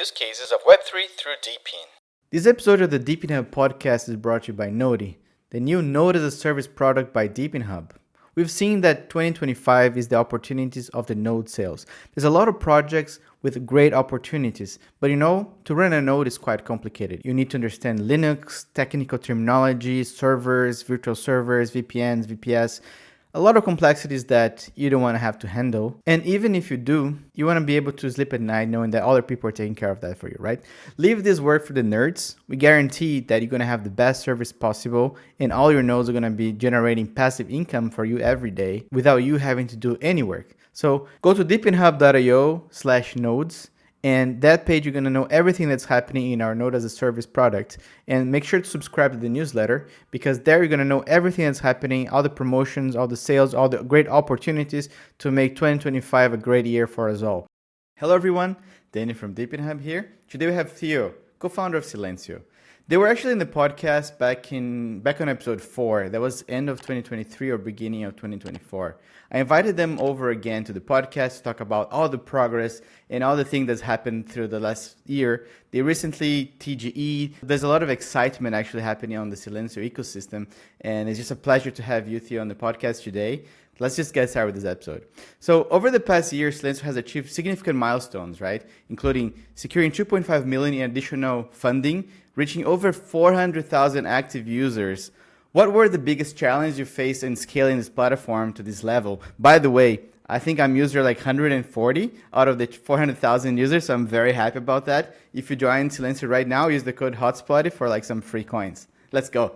use cases of Web3 through DePIN. This episode of the DePIN Hub podcast is brought to you by Nodi, the new Node as a Service product by DePIN Hub. We've seen that 2025 is the opportunities of the node sales. There's a lot of projects with great opportunities, but to run a node is quite complicated. You need to understand Linux, technical terminology, servers, virtual servers, VPNs, VPS, a lot of complexities that you don't want to have to handle. And even if you do, you want to be able to sleep at night knowing that other people are taking care of that for you, right? Leave this work for the nerds. We guarantee that you're going to have the best service possible and all your nodes are going to be generating passive income for you every day without you having to do any work. So go to deepinhub.io/nodes. And that page, you're going to know everything that's happening in our Node as a Service product. And make sure to subscribe to the newsletter because there you're going to know everything that's happening, all the promotions, all the sales, all the great opportunities to make 2025 a great year for us all. Hello, everyone. Danny from DePIN Hub here. Today we have Theo, co-founder of Silencio. They were actually in the podcast back on episode 4. That was end of 2023 or beginning of 2024. I invited them over again to the podcast to talk about all the progress and all the things that's happened through the last year. They recently TGE. There's a lot of excitement actually happening on the Silencio ecosystem. And it's just a pleasure to have you, Theo, on the podcast today. Let's just get started with this episode. So over the past year, Silencio has achieved significant milestones, right? Including securing 2.5 million in additional funding, reaching over 400,000 active users. What were the biggest challenges you faced in scaling this platform to this level? By the way, I think I'm user like 140 out of the 400,000 users, so I'm very happy about that. If you join Silencio right now, use the code Hotspotty for like some free coins. Let's go.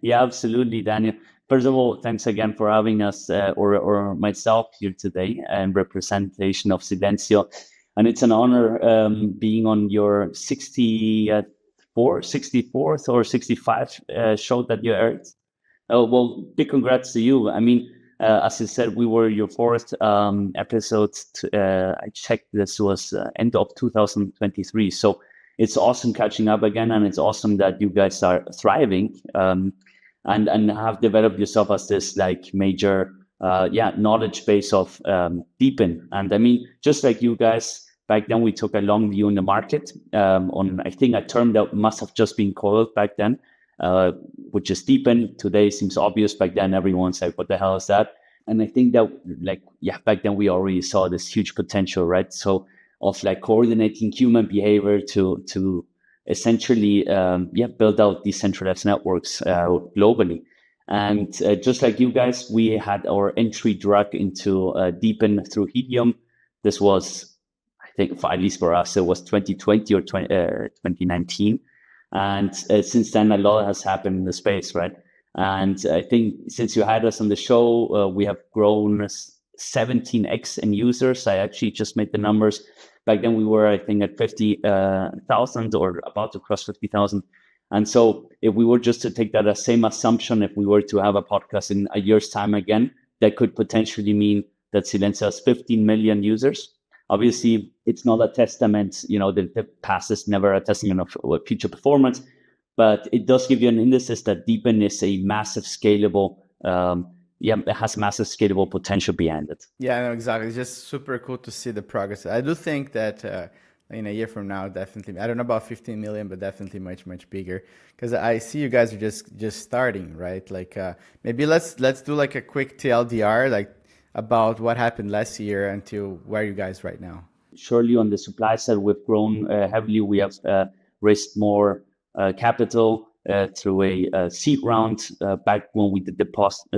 Yeah, absolutely, Daniel. First of all, thanks again for having us or myself here today in representation of Silencio. And it's an honor being on your 64th or 65th show that you aired. Well, big congrats to you. I mean, as I said, we were your fourth episode. I checked this was end of 2023. So it's awesome catching up again. And it's awesome that you guys are thriving and have developed yourself as this like major knowledge base of DePIN. And I mean, just like you guys, back then we took a long view in the market on, I think, a term that must have just been called back then, which is DePIN. Today seems obvious. Back then, everyone's like, what the hell is that? And I think that back then we already saw this huge potential, right? So of like coordinating human behavior to essentially build out decentralized networks globally. And just like you guys, we had our entry drug into DePIN through Helium. This was, I think, at least for us, it was 2020 or 2019. And since then, a lot has happened in the space, right? And I think since you had us on the show, we have grown 17x in users. I actually just made the numbers. Back then, we were, I think, at 50,000 or about to cross 50,000. And so if we were just to take that as same assumption, if we were to have a podcast in a year's time again, that could potentially mean that Silencio has 15 million users. Obviously, it's not a testament, the past is never a testament of future performance, but it does give you an indices that DePIN is a massive scalable, it has massive scalable potential behind it. Yeah, no, exactly. It's just super cool to see the progress. I do think that in a year from now, definitely, I don't know about 15 million, but definitely much, much bigger. Because I see you guys are just starting, right? Like maybe let's do like a quick TLDR, like about what happened last year until where you guys right now. Surely on the supply side, we've grown heavily. We have raised more capital through a seed round. Back when we did the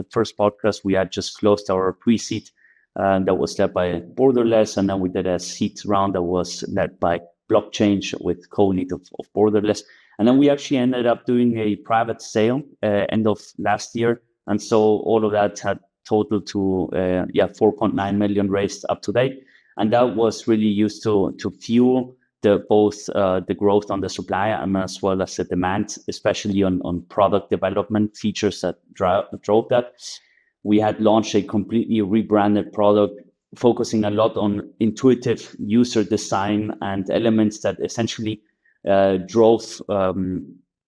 first podcast, we had just closed our pre-seed that was led by Borderless. And then we did a seed round that was led by Blockchain with co-lead of Borderless. And then we actually ended up doing a private sale end of last year. And so all of that had total to 4.9 million raised up to date. And that was really used to fuel both the growth on the supply and as well as the demand, especially on product development features that drove that. We had launched a completely rebranded product, focusing a lot on intuitive user design and elements that essentially drove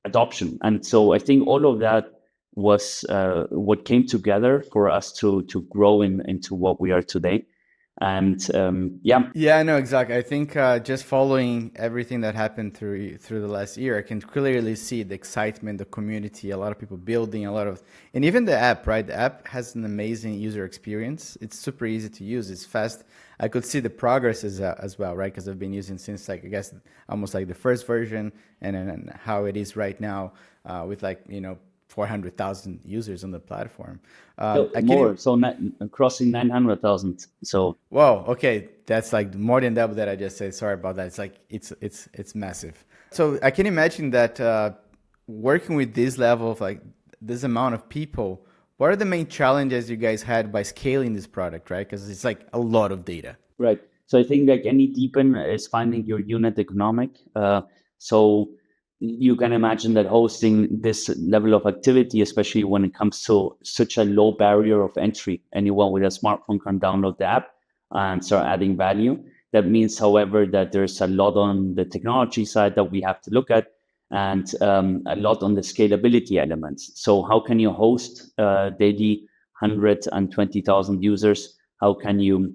adoption. And so I think all of that was what came together for us to grow into what we are today. And yeah, Yeah, no, exactly. I think just following everything that happened through the last year, I can clearly see the excitement, the community, a lot of people building, a lot of, and even the app, right? The app has an amazing user experience. It's super easy to use. It's fast. I could see the progress as well, right? Because I've been using since like I guess almost like the first version, and then how it is right now with like 400,000 users on the platform. no, I can. more. So crossing 900,000. So Whoa, okay, that's like more than double that I just said. Sorry about that. It's like it's massive. So I can imagine that working with this level of like this amount of people, what are the main challenges you guys had by scaling this product, right? Because it's like a lot of data. right. So I think like any DePIN is finding your unit economic. So you can imagine that hosting this level of activity, especially when it comes to such a low barrier of entry, anyone with a smartphone can download the app and start adding value. That means, however, that there's a lot on the technology side that we have to look at, and a lot on the scalability elements. So how can you host daily 120,000 users? How can you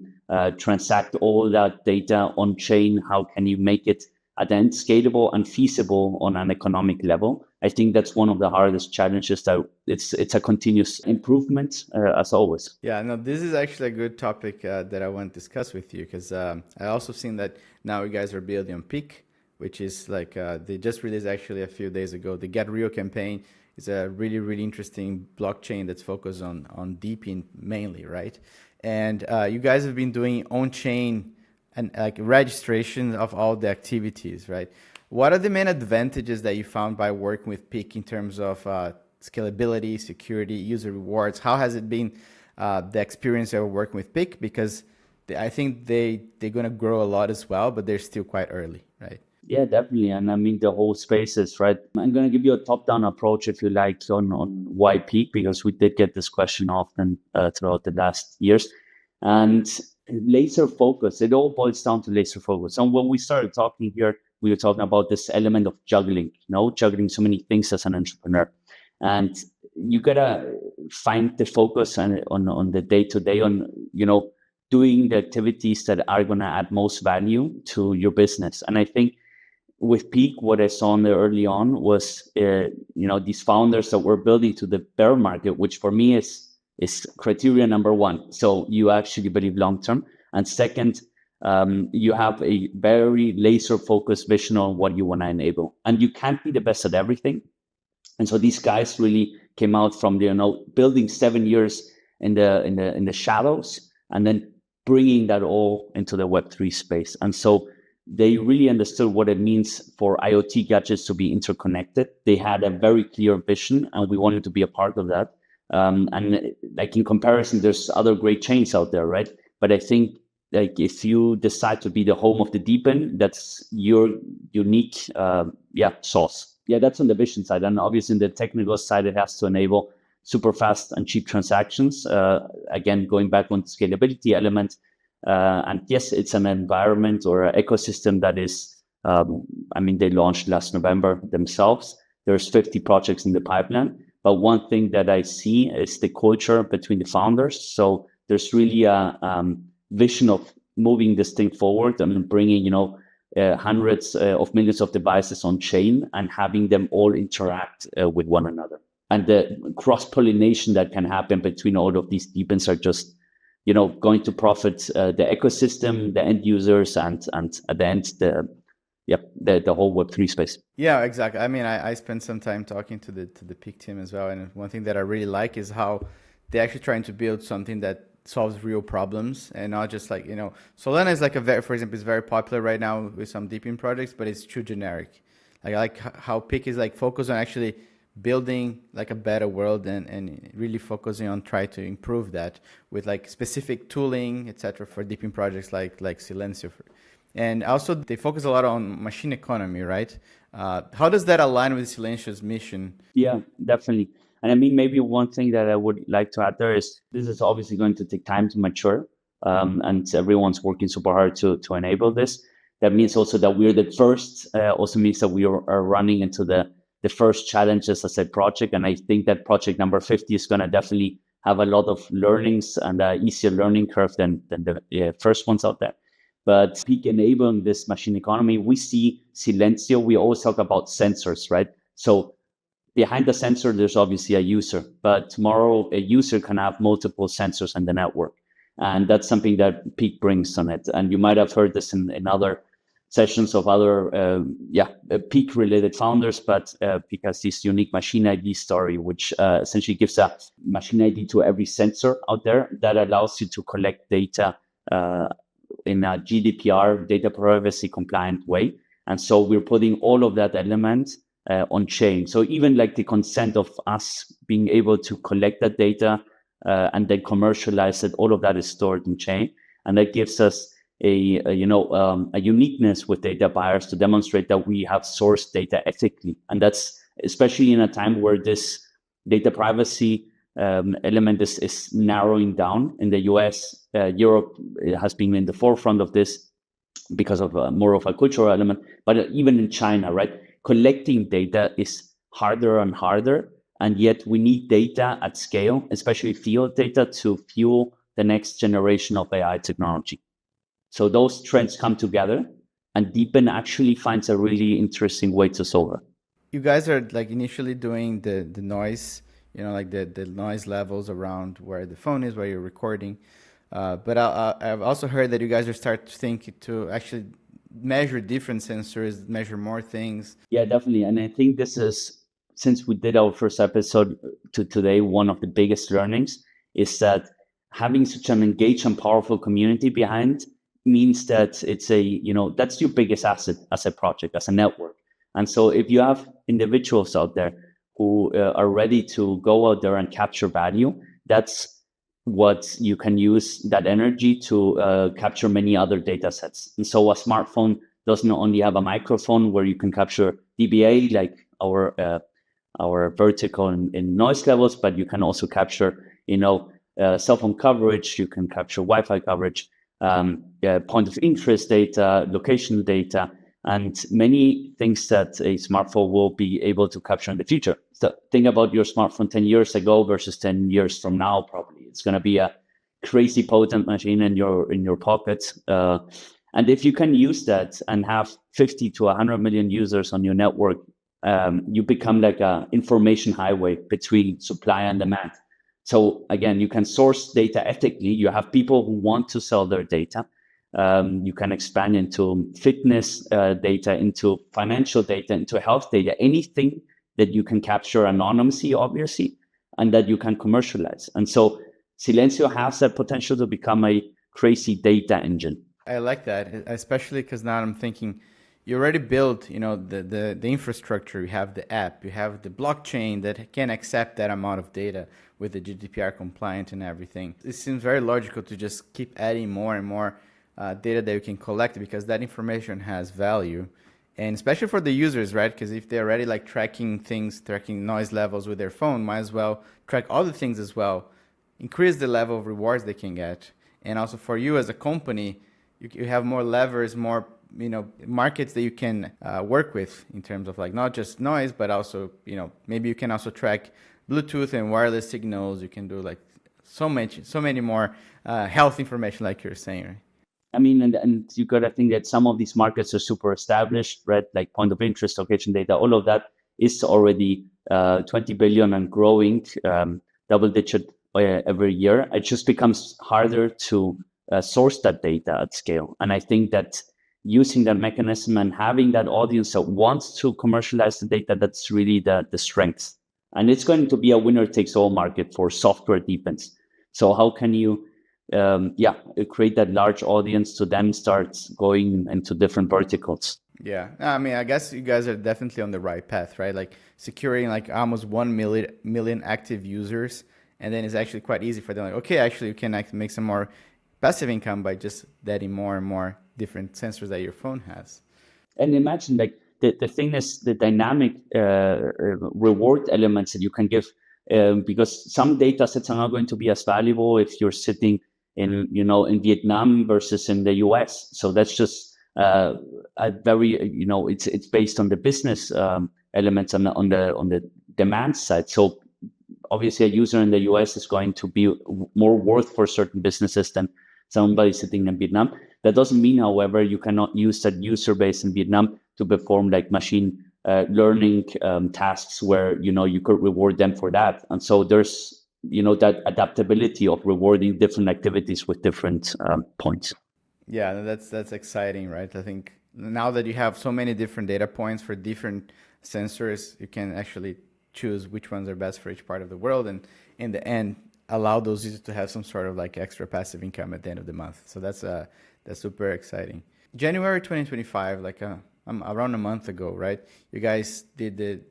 transact all that data on chain? How can you make it at the end scalable and feasible on an economic level? I think that's one of the hardest challenges. That it's a continuous improvement as always. Yeah, no, this is actually a good topic that I want to discuss with you because I also seen that now you guys are building on Peak, which is like they just released actually a few days ago. The Get Real campaign is a really, really interesting blockchain that's focused on DePIN mainly, right? And you guys have been doing on-chain and like registration of all the activities, right? What are the main advantages that you found by working with Peak in terms of scalability, security, user rewards? How has it been the experience of working with Peak? Because I think they're gonna grow a lot as well, but they're still quite early, right? Yeah, definitely. And I mean, the whole spaces, right? I'm going to give you a top-down approach, if you like, on why peak, because we did get this question often throughout the last years. And laser focus, it all boils down to laser focus. And when we started talking here, we were talking about this element of juggling, juggling so many things as an entrepreneur. And you got to find the focus on the day-to-day doing the activities that are going to add most value to your business. And I think with Peak, what I saw in there early on was, these founders that were building to the bear market, which for me is criteria number one. So you actually believe long term, and second, you have a very laser focused vision on what you want to enable, and you can't be the best at everything. And so these guys really came out from building 7 years in the shadows, and then bringing that all into the Web3 space. And so they really understood what it means for IoT gadgets to be interconnected. They had a very clear vision, and we wanted to be a part of that. And like in comparison, there's other great chains out there, right? But I think like if you decide to be the home of the DePIN, that's your unique sauce. Yeah, that's on the vision side. And obviously in the technical side, it has to enable super fast and cheap transactions. Again, going back on the scalability element. And yes, it's an environment or an ecosystem that is, they launched last November themselves. There's 50 projects in the pipeline. But one thing that I see is the culture between the founders. So there's really a vision of moving this thing forward and bringing, hundreds of millions of devices on chain and having them all interact with one another. And the cross-pollination that can happen between all of these DePINs are just, going to profit the ecosystem, the end users, and at the end, the whole Web3 space. Yeah, exactly. I mean, I spent some time talking to the Peak team as well, and one thing that I really like is how they're actually trying to build something that solves real problems and not just like Solana is like for example, is very popular right now with some DePIN projects, but it's too generic. Like I like how Peak is like focused on actually building like a better world and really focusing on try to improve that with like specific tooling, etc. for DePIN projects like Silencio. And also they focus a lot on machine economy, right? How does that align with Silencio's mission? Yeah, definitely. And I mean, maybe one thing that I would like to add there is this is obviously going to take time to mature. And everyone's working super hard to enable this. That means also that we're the first, also means that we are running into the first challenges as a project. And I think that project number 50 is going to definitely have a lot of learnings and an easier learning curve than the first ones out there. But peak enabling this machine economy, we see Silencio. We always talk about sensors, right? So behind the sensor, there's obviously a user, but tomorrow a user can have multiple sensors in the network. And that's something that Peak brings on it. And you might have heard this in other sessions of other Peak related founders, but Peak has this unique machine ID story, which essentially gives a machine ID to every sensor out there that allows you to collect data in a GDPR, data privacy compliant way. And so we're putting all of that element on chain. So even like the consent of us being able to collect that data and then commercialize it, all of that is stored in chain. And that gives us a uniqueness with data buyers to demonstrate that we have sourced data ethically. And that's especially in a time where this data privacy element is narrowing down in the US. Europe has been in the forefront of this because of more of a cultural element, but even in China, right? Collecting data is harder and harder, and yet we need data at scale, especially field data, to fuel the next generation of AI technology. So those trends come together, and DePIN actually finds a really interesting way to solve it. You guys are like initially doing the noise, like the noise levels around where the phone is, where you're recording. But I've also heard that you guys are starting to think to actually measure different sensors, measure more things. Yeah, definitely. And I think this is, since we did our first episode to today, one of the biggest learnings is that having such an engaged and powerful community behind means that it's that's your biggest asset as a project, as a network. And so if you have individuals out there who are ready to go out there and capture value, that's what you can use that energy to capture many other data sets. And so a smartphone doesn't only have a microphone where you can capture dBA, like our vertical in noise levels, but you can also capture, cell phone coverage, you can capture Wi-Fi coverage, point of interest data, location data, and many things that a smartphone will be able to capture in the future. So think about your smartphone 10 years ago versus 10 years from now, probably. It's going to be a crazy potent machine in your pocket. And if you can use that and have 50 to 100 million users on your network, you become like an information highway between supply and demand. So again, you can source data ethically. You have people who want to sell their data. You can expand into fitness data, into financial data, into health data, anything that you can capture anonymously, obviously, and that you can commercialize. And so Silencio has that potential to become a crazy data engine. I like that, especially because now I'm thinking you already built, the infrastructure. You have the app, you have the blockchain that can accept that amount of data with the GDPR compliant and everything. It seems very logical to just keep adding more and more data that you can collect, because that information has value, and especially for the users, right? Because if they're already like tracking noise levels with their phone, might as well track other things as well, increase the level of rewards they can get. And also for you as a company, you have more levers, more markets that you can work with in terms of like not just noise, but also maybe you can also track Bluetooth and wireless signals. You can do like so many more health information, like you're saying, right? I mean, and you got to think that some of these markets are super established, right? Like point of interest, location data, all of that is already 20 billion and growing, double digit every year. It just becomes harder to source that data at scale. And I think that using that mechanism and having that audience that wants to commercialize the data, that's really the strength. And it's going to be a winner takes all market for software DePINs. So how can you create that large audience to then start going into different verticals? Yeah, I mean, I guess you guys are definitely on the right path, right? Like securing like almost 1 million active users, and then it's actually quite easy for them. Like, okay, actually, you can make some more passive income by just adding more and more different sensors that your phone has. And imagine like the thing is the dynamic reward elements that you can give, because some data sets are not going to be as valuable if you're sitting in Vietnam versus in the US. So that's just a very it's based on the business elements on the demand side. So obviously a user in the US is going to be more worth for certain businesses than somebody sitting in Vietnam. That doesn't mean, however, you cannot use that user base in Vietnam to perform like machine learning tasks where, you could reward them for that. And so there's, that adaptability of rewarding different activities with different points. Yeah, that's exciting, right? I think now that you have so many different data points for different sensors, you can actually choose which ones are best for each part of the world, and in the end, allow those users to have some sort of like extra passive income at the end of the month. So that's super exciting. January 2025, like around a month ago, right? You guys did the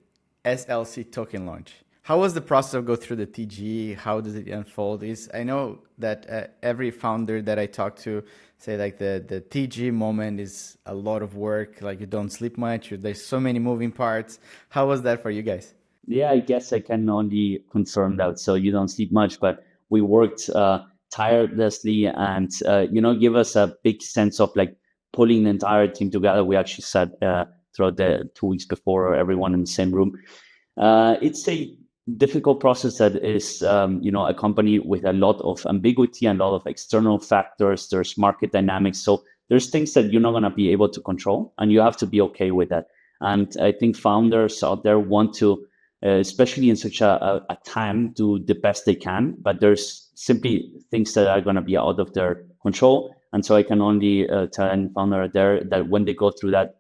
SLC token launch. How was the process of go through the TG? How does it unfold? I know that every founder that I talk to say like the TG moment is a lot of work. Like you don't sleep much. There's so many moving parts. How was that for you guys? Yeah, I guess I can only confirm that. So you don't sleep much, but we worked tirelessly and, give us a big sense of like pulling the entire team together. We actually sat throughout the 2 weeks before, everyone in the same room. It's a difficult process that is, accompanied with a lot of ambiguity and a lot of external factors. There's market dynamics. So there's things that you're not going to be able to control, and you have to be okay with that. And I think founders out there want to, especially in such a time, do the best they can, but there's simply things that are going to be out of their control. And so I can only tell any founder there that when they go through that,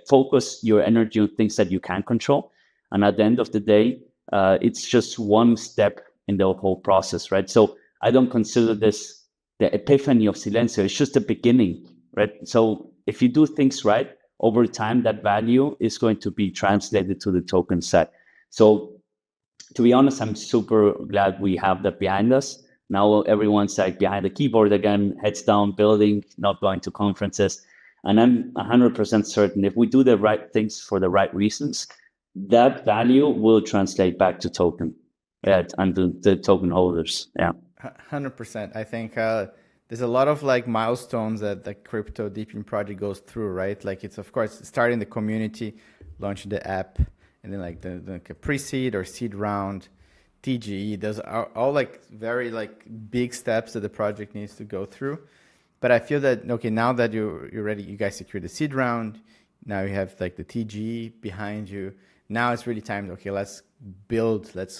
focus your energy on things that you can control. And at the end of the day, it's just one step in the whole process, right? So I don't consider this the epiphany of Silencio. It's just the beginning, right? So if you do things right, over time, that value is going to be translated to the token set. So to be honest, I'm super glad we have that behind us. Now everyone's like behind the keyboard again, heads down, building, not going to conferences. And I'm 100% certain if we do the right things for the right reasons, that value will translate back to token, and the token holders. Yeah. 100%. I think there's a lot of like milestones that the crypto DePIN project goes through, right? Like it's of course starting the community, launching the app, and then like the pre-seed or seed round, TGE. Those are all like very like big steps that the project needs to go through. But I feel that okay, now that you're ready, you guys secured the seed round. Now you have like the TGE behind you. Now it's really time. Okay, let's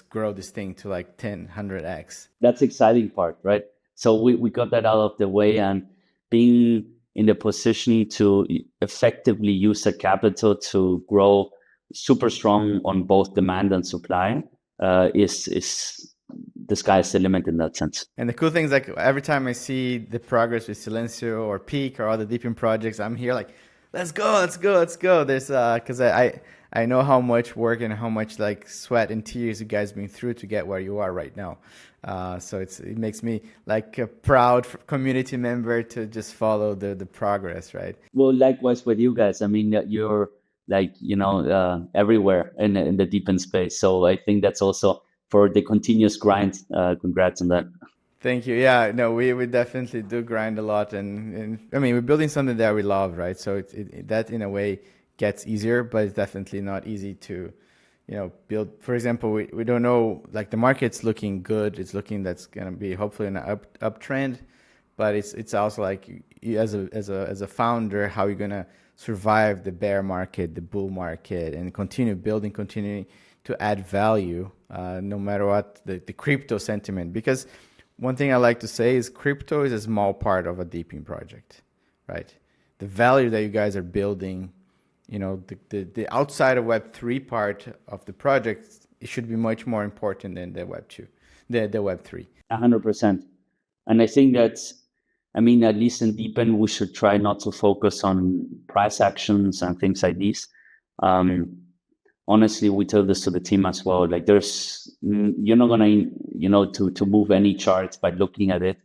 grow this thing to like 10, 100x. That's the exciting part, right? So we got that out of the way, and being in the position to effectively use the capital to grow super strong on both demand and supply is the sky's the limit in that sense. And the cool thing is like every time I see the progress with Silencio or Peak or other DePIN projects, I'm here like, let's go. There's because I know how much work and how much like sweat and tears you guys been through to get where you are right now. So it makes me like a proud community member to just follow the progress, right? Well, likewise with you guys. I mean, you're like, everywhere in the DePIN space. So I think that's also for the continuous grind. Congrats on that. Thank you. Yeah, no, we definitely do grind a lot, and I mean we're building something that we love, right? So that in a way gets easier, but it's definitely not easy to, build. For example, we don't know, like the market's looking good. It's looking that's gonna be hopefully an uptrend, but it's also like you, as a founder, how you're gonna survive the bear market, the bull market, and continuing to add value, no matter what the crypto sentiment. Because one thing I like to say is crypto is a small part of a DePIN project, right? The value that you guys are building, the outside of Web3 part of the project, it should be much more important than the Web2, the Web3. 100%. And I think that, at least in DePIN, we should try not to focus on price actions and things like these. Honestly, we tell this to the team as well. Like you're not gonna, to move any charts by looking at it.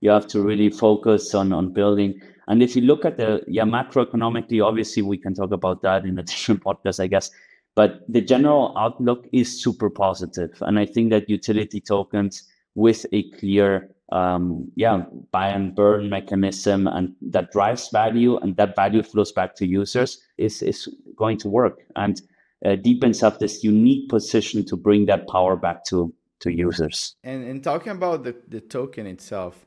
You have to really focus on building. And if you look at the macroeconomically, obviously we can talk about that in a different podcast, I guess. But the general outlook is super positive. And I think that utility tokens with a clear buy and burn mechanism, and that drives value, and that value flows back to users, is going to work. And DePINs have this unique position to bring that power back to users. And talking about the token itself,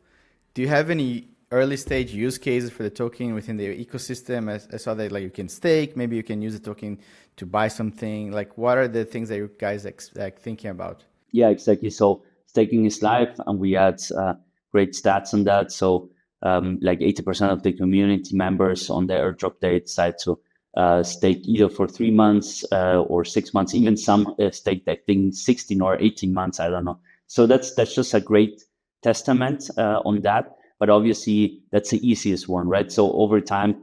do you have any early stage use cases for the token within the ecosystem? I saw that like you can stake, maybe you can use the token to buy something. Like what are the things that you guys like thinking about? Yeah, exactly. So staking is live, and we had great stats on that. So like 80% of the community members on the airdrop day decide to stake either for 3 months or 6 months. Even some staked, I think, 16 or 18 months. I don't know. So that's just a great testament on that. But obviously, that's the easiest one, right? So over time,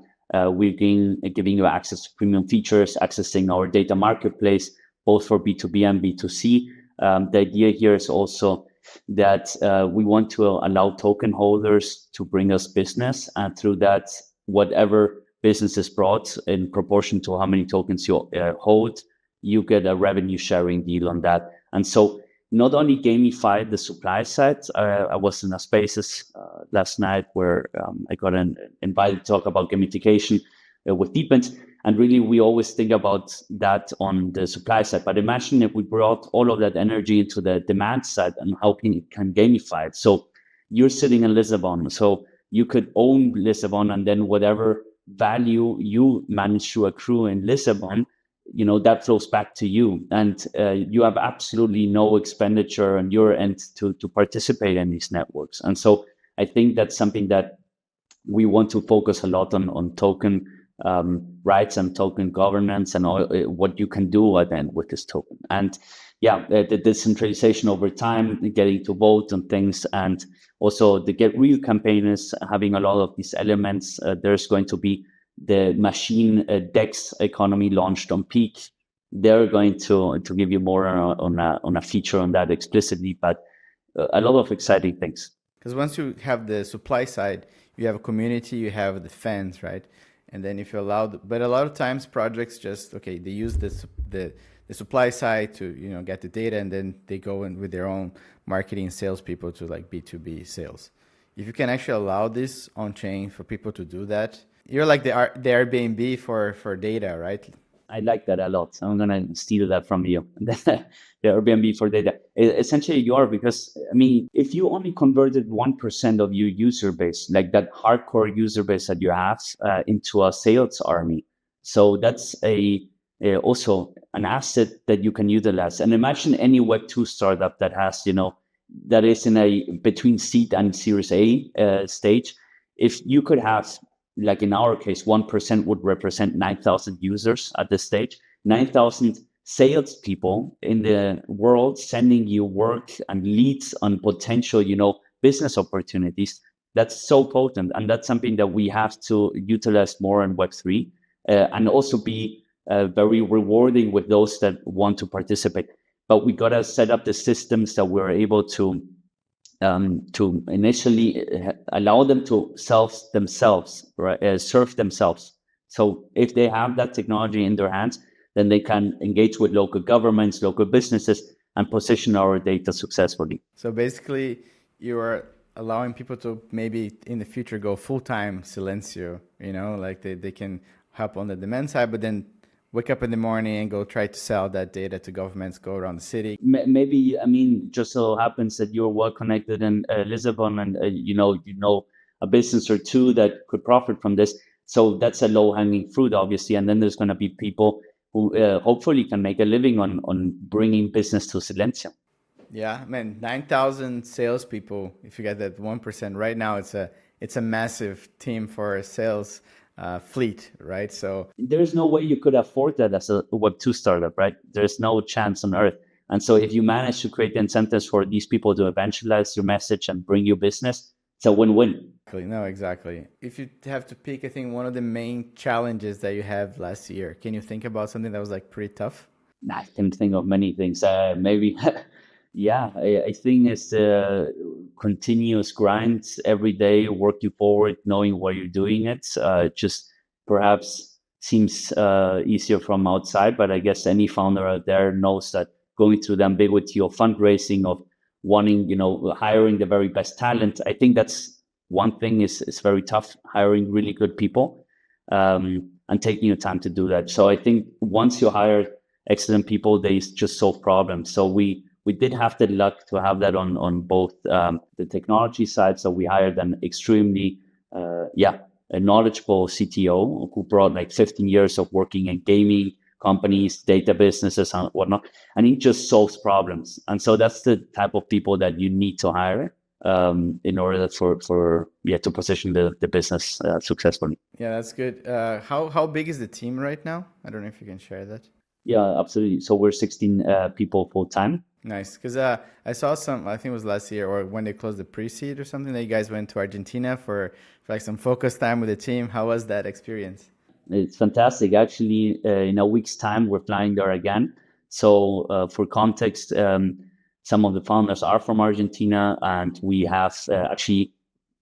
we've been giving you access to premium features, accessing our data marketplace, both for B2B and B2C. The idea here is also that we want to allow token holders to bring us business, and through that, whatever business is brought in proportion to how many tokens you hold, you get a revenue sharing deal on that. And so not only gamify the supply side. I was in a spaces last night where I got invited to talk about gamification with DePINs. And really, we always think about that on the supply side. But imagine if we brought all of that energy into the demand side and how it can gamify it. So you're sitting in Lisbon, so you could own Lisbon, and then whatever value you manage to accrue in Lisbon, that flows back to you, and you have absolutely no expenditure on your end to participate in these networks. And so I think that's something that we want to focus a lot on token rights and token governance and all, what you can do at the end with this token. And yeah, the decentralization over time, getting to vote on things, and also the Get Real campaign is having a lot of these elements. There's going to be the machine DEX economy launched on Peak. They're going to give you more on a feature on that explicitly, but a lot of exciting things. Because once you have the supply side, you have a community, you have the fans, right? And then if you allow, but a lot of times projects just, okay, they use the supply side to, get the data, and then they go in with their own marketing and salespeople to like B2B sales. If you can actually allow this on chain for people to do that, you're like the Airbnb for data, right? I like that a lot. I'm going to steal that from you. The Airbnb for data. Essentially, you are, because, if you only converted 1% of your user base, like that hardcore user base that you have, into a sales army. So that's also an asset that you can utilize. And imagine any Web2 startup that has, that is in a between seed and Series A stage. If you could have, like in our case, 1% would represent 9,000 users at this stage, 9,000 salespeople in the world sending you work and leads on potential, business opportunities. That's so potent. And that's something that we have to utilize more in Web3 and also be very rewarding with those that want to participate. But we got to set up the systems that we're able to initially allow them to serve themselves. So if they have that technology in their hands, then they can engage with local governments, local businesses, and position our data successfully. So basically, you are allowing people to maybe in the future go full-time Silencio, like they can help on the demand side, but then wake up in the morning and go try to sell that data to governments, go around the city. Maybe, just so happens that you're well connected in Lisbon, and you know a business or two that could profit from this. So that's a low hanging fruit, obviously. And then there's going to be people who hopefully can make a living on bringing business to Silencio. Yeah, man, 9,000 salespeople. If you get that 1% right now, it's a massive team for a sales fleet, right? So there's no way you could afford that as a Web2 startup, right? There's no chance on earth. And so if you manage to create the incentives for these people to evangelize your message and bring you business, it's a win-win. No, exactly. If you have to pick, I think one of the main challenges that you have last year, can you think about something that was like pretty tough? I can think of many things. Maybe, yeah, I think it's the continuous grind every day, working forward, knowing why you're doing it. Just perhaps seems easier from outside, but I guess any founder out there knows that going through the ambiguity of fundraising, of wanting, hiring the very best talent. I think that's one thing is very tough, hiring really good people and taking your time to do that. So I think once you hire excellent people. They just solve problems. So we did have the luck to have that on both the technology side. So we hired an extremely a knowledgeable CTO who brought like 15 years of working in gaming companies, data businesses, and whatnot, and he just solves problems. And so that's the type of people that you need to hire in order to position the business successfully. Yeah, that's good. How big is the team right now? I don't know if you can share that. Yeah, absolutely. So we're 16 people full time. Nice, because I saw some. I think it was last year or when they closed the pre-seed or something. That you guys went to Argentina for like some focus time with the team. How was that experience? It's fantastic. Actually, in a week's time, we're flying there again. So, for context, some of the founders are from Argentina, and we have actually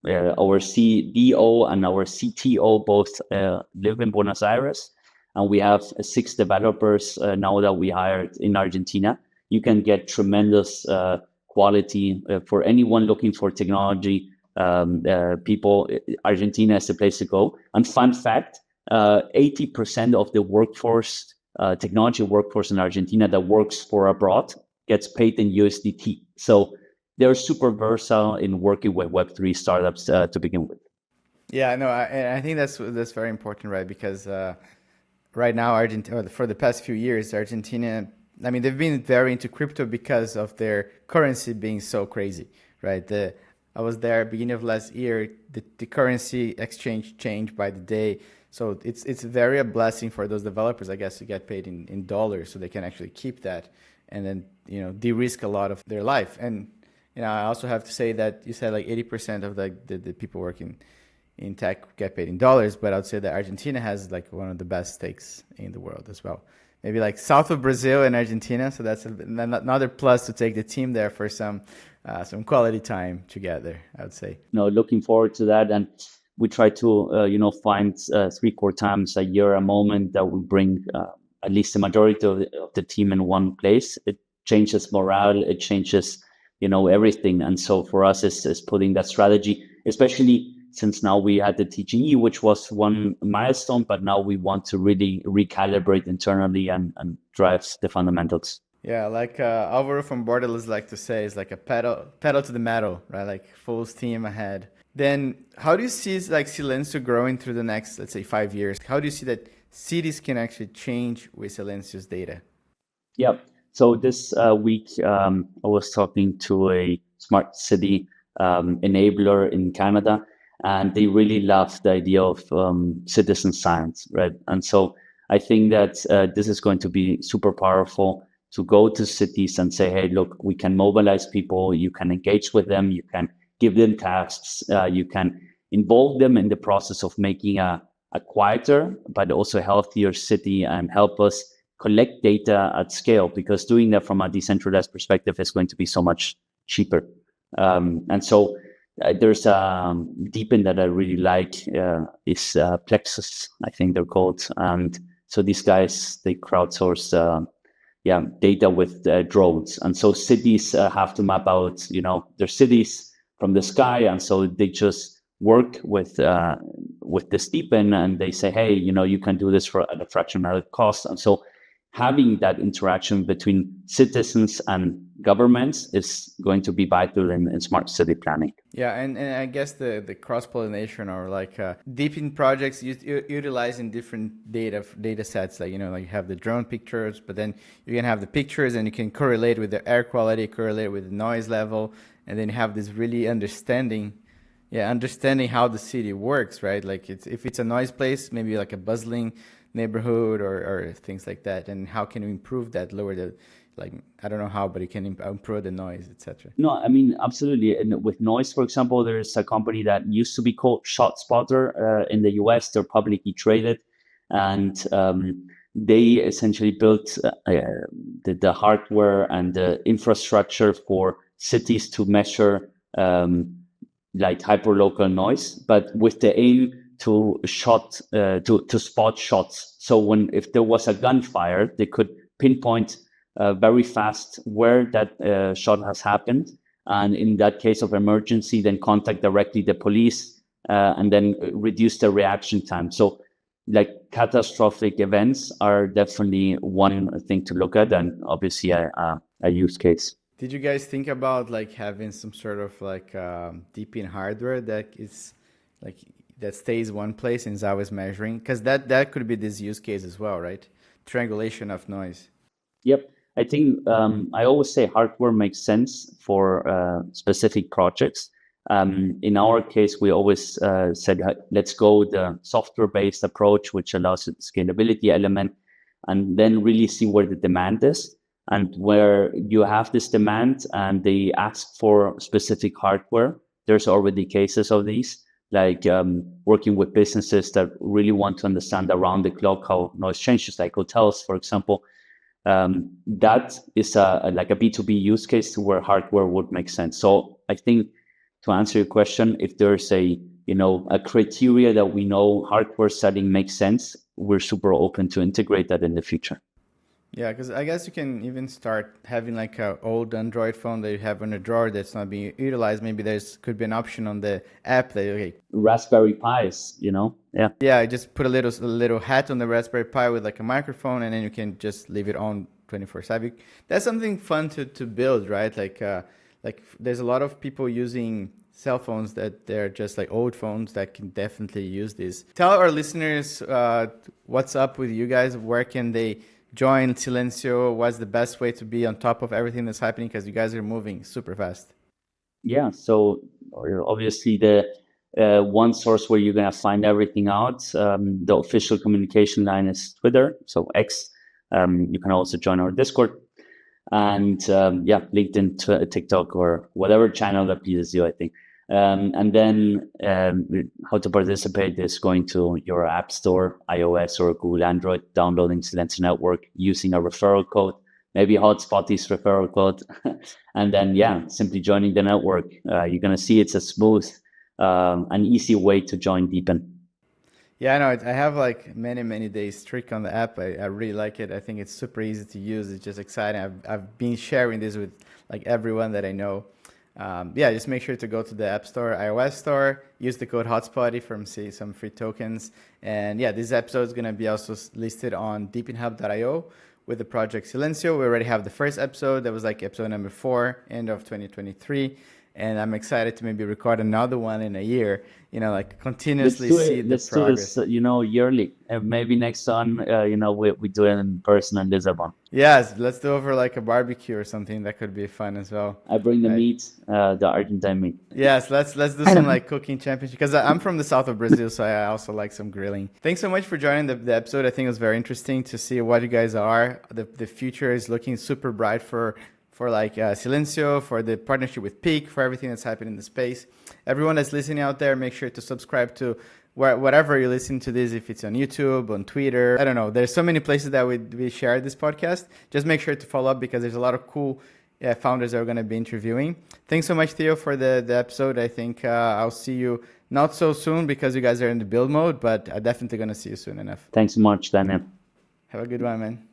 our CDO and our CTO both live in Buenos Aires, and we have 6 developers now that we hired in Argentina. You can get tremendous quality for anyone looking for technology. People, Argentina is the place to go. And fun fact, 80% of the workforce, technology workforce in Argentina that works for abroad gets paid in USDT. So they're super versatile in working with Web3 startups to begin with. Yeah, no, I think that's very important, right? Because right now, Argentina, for the past few years, Argentina, I mean, they've been very into crypto because of their currency being so crazy, right? I was there beginning of last year. The currency exchange changed by the day, so it's very a blessing for those developers, I guess, to get paid in dollars, so they can actually keep that and then de-risk a lot of their life. And I also have to say that you said like 80% of the people working in tech get paid in dollars, but I would say that Argentina has like one of the best stakes in the world as well. Maybe like south of Brazil and Argentina, so that's another plus to take the team there for some quality time together, I would say. Looking forward to that, and we try to find 3-4 times a year a moment that will bring at least the majority of the team in one place. It changes morale, it changes everything, and so for us is putting that strategy, especially since now we had the TGE, which was one milestone, but now we want to really recalibrate internally and drive the fundamentals. Yeah, like Alvaro from Borderless like to say, it's like a pedal to the metal, right? Like full steam ahead. Then how do you see like Silencio growing through the next, let's say, 5 years? How do you see that cities can actually change with Silencio's data? Yeah. So this week, I was talking to a smart city enabler in Canada, and they really love the idea of citizen science, right? And so I think that this is going to be super powerful to go to cities and say, hey, look, we can mobilize people, you can engage with them, you can give them tasks, you can involve them in the process of making a quieter, but also healthier city, and help us collect data at scale, because doing that from a decentralized perspective is going to be so much cheaper. And so there's a DePIN that I really like, is Plexus, I think they're called. And so these guys, they crowdsource data with drones. And so cities have to map out, their cities from the sky. And so they just work with this DePIN, and they say, hey, you can do this at a fraction of the cost. And so having that interaction between citizens and governments is going to be vital in smart city planning. Yeah, and I guess the cross-pollination, or like DePIN projects utilizing different data sets, like, like you have the drone pictures, but then you can have the pictures and you can correlate with the air quality, correlate with the noise level, and then you have this really understanding how the city works, right? Like if it's a noise place, maybe like a bustling neighborhood or things like that, and how can we improve that, lower the, like, I don't know how, but it can improve the noise, etc. No, I mean, absolutely. And with noise, for example, there's a company that used to be called ShotSpotter in the US. They're publicly traded, and they essentially built the hardware and the infrastructure for cities to measure like hyperlocal noise, but with the aim to spot shots. So if there was a gunfire, they could pinpoint very fast where that shot has happened, and in that case of emergency, then contact directly the police and then reduce the reaction time. So like catastrophic events are definitely one thing to look at, and obviously a use case. Did you guys think about like having some sort of like DePIN hardware that is like that stays one place and is always measuring? Because that could be this use case as well, right? Triangulation of noise. Yep. I think I always say hardware makes sense for specific projects. In our case, we always said, let's go the software-based approach, which allows a scalability element, and then really see where the demand is. And where you have this demand and they ask for specific hardware, there's already cases of these, like working with businesses that really want to understand around the clock how noise changes, like hotels, for example. That is like a B2B use case where hardware would make sense. So I think to answer your question, if there's a criteria that we know hardware setting makes sense, we're super open to integrate that in the future. Yeah, because I guess you can even start having like a old Android phone that you have in a drawer that's not being utilized. Maybe there's could be an option on the app that okay, Raspberry Pis, yeah. yeah, just put a little hat on the Raspberry Pi with like a microphone, and then you can just leave it on 24/7. That's something fun to build, right? Like there's a lot of people using cell phones that they're just like old phones that can definitely use this. Tell our listeners what's up with you guys. Where can they join Silencio? What's the best way to be on top of everything that's happening? Because you guys are moving super fast. Yeah, so obviously the one source where you're gonna find everything out. The official communication line is Twitter, so X. You can also join our Discord, and yeah, LinkedIn, TikTok, or whatever channel that pleases you, I think. And then how to participate is going to your app store, iOS or Google Android, downloading Silencio Network, using a referral code, maybe Hotspotty's referral code, and then yeah, simply joining the network. You're gonna see it's a smooth, an easy way to join DePIN. Yeah, I know. I have like many days trick on the app. I really like it. I think it's super easy to use. It's just exciting. I've been sharing this with like everyone that I know. Yeah, just make sure to go to the App Store, iOS Store, use the code Hotspotty from see some free tokens. And yeah, this episode is going to be also listed on deepinhub.io with the project Silencio. We already have the first episode. That was like episode number 4, end of 2023. And I'm excited to maybe record another one in a year, like continuously see the progress. Let's do this, yearly. And maybe next time, we do it in person in Lisbon. Yes, let's do over like a barbecue or something. That could be fun as well. I bring the meat, the Argentine meat. Yes, let's do some like cooking championship, because I'm from the south of Brazil, so I also like some grilling. Thanks so much for joining the episode. I think it was very interesting to see what you guys are. The future is looking super bright for like Silencio, for the partnership with Peak, for everything that's happening in the space. Everyone that's listening out there, make sure to subscribe to whatever you listen to this, if it's on YouTube, on Twitter. I don't know. There's so many places that we share this podcast. Just make sure to follow up, because there's a lot of cool founders that we're going to be interviewing. Thanks so much, Theo, for the episode. I think I'll see you not so soon because you guys are in the build mode, but I'm definitely going to see you soon enough. Thanks so much, Daniel. Have a good one, man.